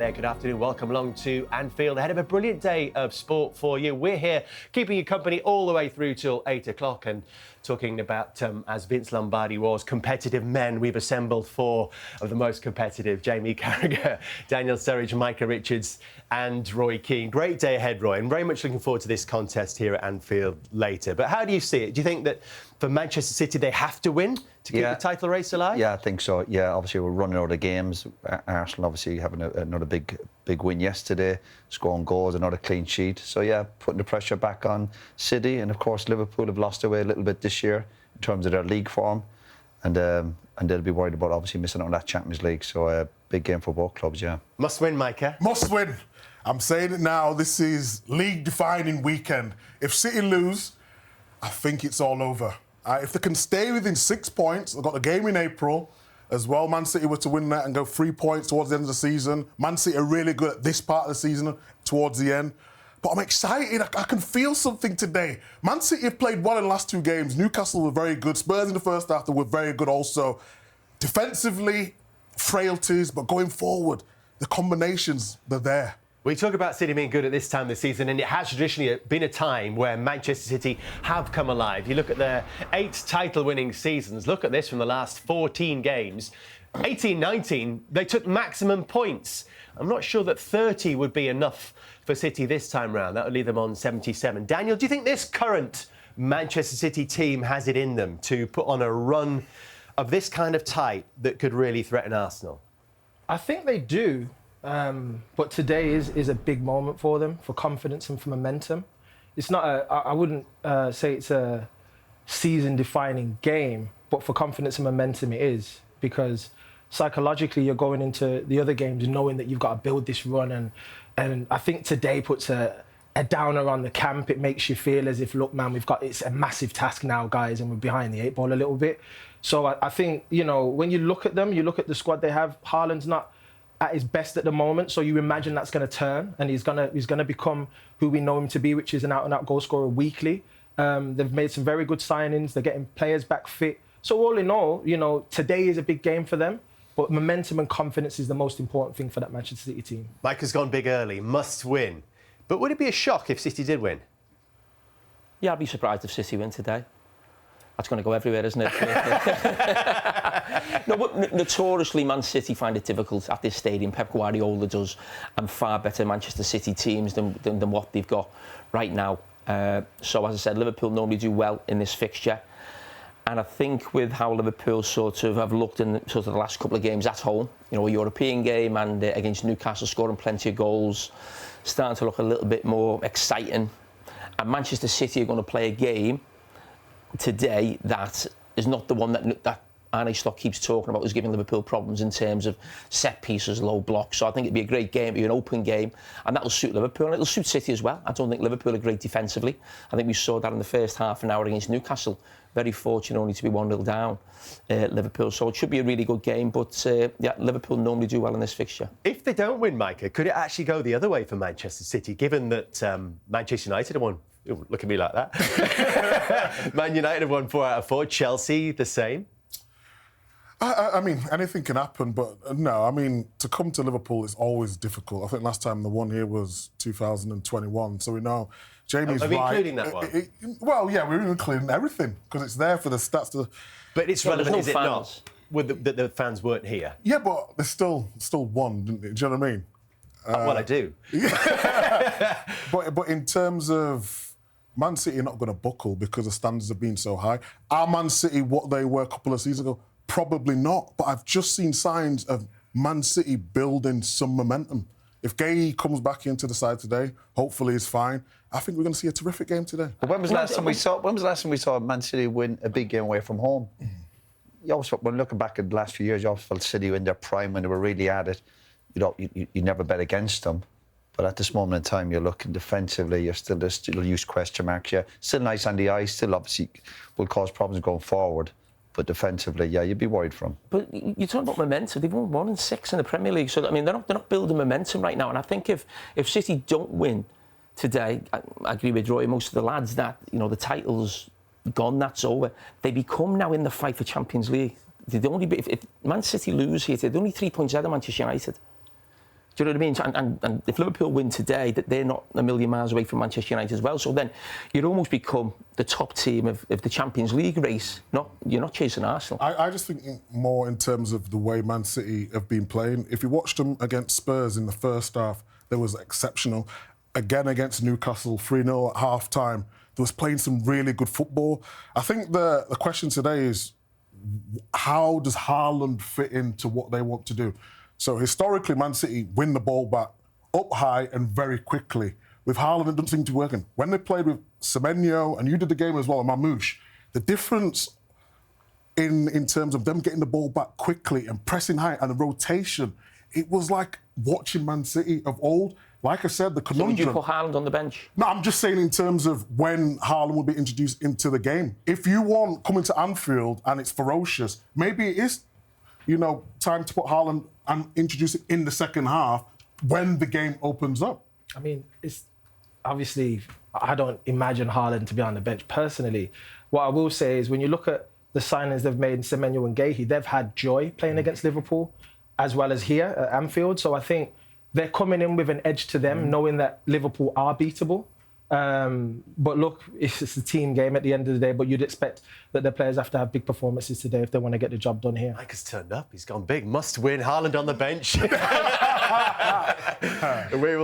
There, good afternoon. Welcome along to Anfield. Ahead of a brilliant day of sport for you. We're here keeping you company all the way through till 8 o'clock and talking about, as Vince Lombardi was, competitive men. We've assembled four of the most competitive: Jamie Carragher, Daniel Sturridge, Micah Richards and Roy Keane. Great day ahead, Roy, and very much looking forward to this contest here at Anfield later. But how do you see it? Do you think that for Manchester City they have to win to keep the title race alive? Yeah, I think so. Yeah, obviously we're running out of games. Arsenal obviously having another big win yesterday, scoring goals, another clean sheet. So yeah, putting the pressure back on City, and of course Liverpool have lost their way a little bit this year in terms of their league form, and they'll be worried about obviously missing out on that Champions League. So a big game for both clubs. Yeah, must win, Micah. Must win. I'm saying it now. This is league-defining weekend. If City lose, I think it's all over. If they can stay within 6 points, they've got the game in April as well. Man City were to win that and go 3 points towards the end of the season. Man City are really good at this part of the season towards the end. But I'm excited. I can feel something today. Man City have played well in the last 2 games. Newcastle were very good. Spurs in the first half were very good also. Defensively, frailties, but going forward, the combinations, they're there. We talk about City being good at this time of the season, and it has traditionally been a time where Manchester City have come alive. You look at their 8 title-winning seasons. Look at this from the last 14 games. 18-19, they took maximum points. I'm not sure that 30 would be enough for City this time round. That would leave them on 77. Daniel, do you think this current Manchester City team has it in them to put on a run of this kind of type that could really threaten Arsenal? I think they do. But today is a big moment for them, for confidence and for momentum. It's not I wouldn't say it's a season-defining game, but for confidence and momentum it is, because psychologically you're going into the other games knowing that you've got to build this run, and I think today puts a downer on the camp. It makes you feel as if, look, man, it's a massive task now, guys, and we're behind the 8 ball a little bit. So I think, you know, when you look at them, you look at the squad they have, Haaland's not at his best at the moment, so you imagine that's going to turn and he's going to become who we know him to be, which is an out-and-out goal scorer weekly. They've made some very good signings. They're getting players back fit. So all in all, you know, today is a big game for them, but momentum and confidence is the most important thing for that Manchester City team. Mike has gone big early, must win. But would it be a shock if City did win? Yeah, I'd be surprised if City win today. That's going to go everywhere, isn't it? No, but notoriously, Man City find it difficult at this stadium. Pep Guardiola does, and far better Manchester City teams than what they've got right now. So, as I said, Liverpool normally do well in this fixture. And I think with how Liverpool sort of have looked in sort of the last couple of games at home, you know, a European game and against Newcastle scoring plenty of goals, starting to look a little bit more exciting. And Manchester City are going to play a game today that is not the one that Arne Slot keeps talking about, is giving Liverpool problems in terms of set pieces, low blocks. So I think it'd be a great game, it'd be an open game, and that'll suit Liverpool, and it'll suit City as well. I don't think Liverpool are great defensively. I think we saw that in the first half an hour against Newcastle. Very fortunate only to be 1-0 down, Liverpool. So it should be a really good game, but yeah, Liverpool normally do well in this fixture. If they don't win, Micah, could it actually go the other way for Manchester City, given that Manchester United have won? Ooh, look at me like that. Man United have won 4 out of 4. Chelsea, the same. I mean, anything can happen, but no, I mean, to come to Liverpool is always difficult. I think last time the one here was 2021, so we know Jamie's right. Including that one? Well, yeah, we're including everything, because it's there for the stats. But it's relevant, is it not? The fans weren't here. Yeah, but there's still one, do you know what I mean? Well, I do. But in terms of Man City are not going to buckle because the standards have been so high. Are Man City what they were a couple of seasons ago? Probably not. But I've just seen signs of Man City building some momentum. If Gay comes back into the side today, hopefully he's fine. I think we're going to see a terrific game today. But when was the last time we saw Man City win a big game away from home? You always, when looking back at the last few years, you always felt City in their prime when they were really at it. You never bet against them. But at this moment in time, you're looking defensively, there's still use question marks. Yeah, still nice on the ice, still obviously will cause problems going forward. But defensively, yeah, you'd be worried from. But you talk about momentum. They've won 1 and 6 in the Premier League. So I mean, they're not building momentum right now. And I think if City don't win today, I agree with Roy. Most of the lads that, you know, the title's gone, that's over. They become now in the fight for Champions League. If Man City lose here, they're only 3 points ahead of Manchester United. Do you know what I mean? And if Liverpool win today, that they're not a million miles away from Manchester United as well. So then you'd almost become the top team of the Champions League race. You're not chasing Arsenal. I just think more in terms of the way Man City have been playing. If you watched them against Spurs in the first half, they was exceptional. Again against Newcastle, 3-0 at half-time. They was playing some really good football. I think the question today is, how does Haaland fit into what they want to do? So historically, Man City win the ball back up high and very quickly. With Haaland, it doesn't seem to be working. When they played with Semenyo, and you did the game as well, and Mamouche, the difference in terms of them getting the ball back quickly and pressing high and the rotation, it was like watching Man City of old. Like I said, the conundrum... So would you put Haaland on the bench? No, I'm just saying in terms of when Haaland will be introduced into the game. If you want coming to Anfield and it's ferocious, maybe it is, time to put Haaland and introduce it in the second half when the game opens up. I mean, it's obviously, I don't imagine Haaland to be on the bench personally. What I will say is when you look at the signings they've made in Semenyo and Guehi, they've had joy playing against Liverpool as well as here at Anfield. So I think they're coming in with an edge to them, knowing that Liverpool are beatable. But look, it's a team game at the end of the day, but you'd expect that the players have to have big performances today if they want to get the job done here. Micah's turned up. He's gone big. Must win. Haaland on the bench. We will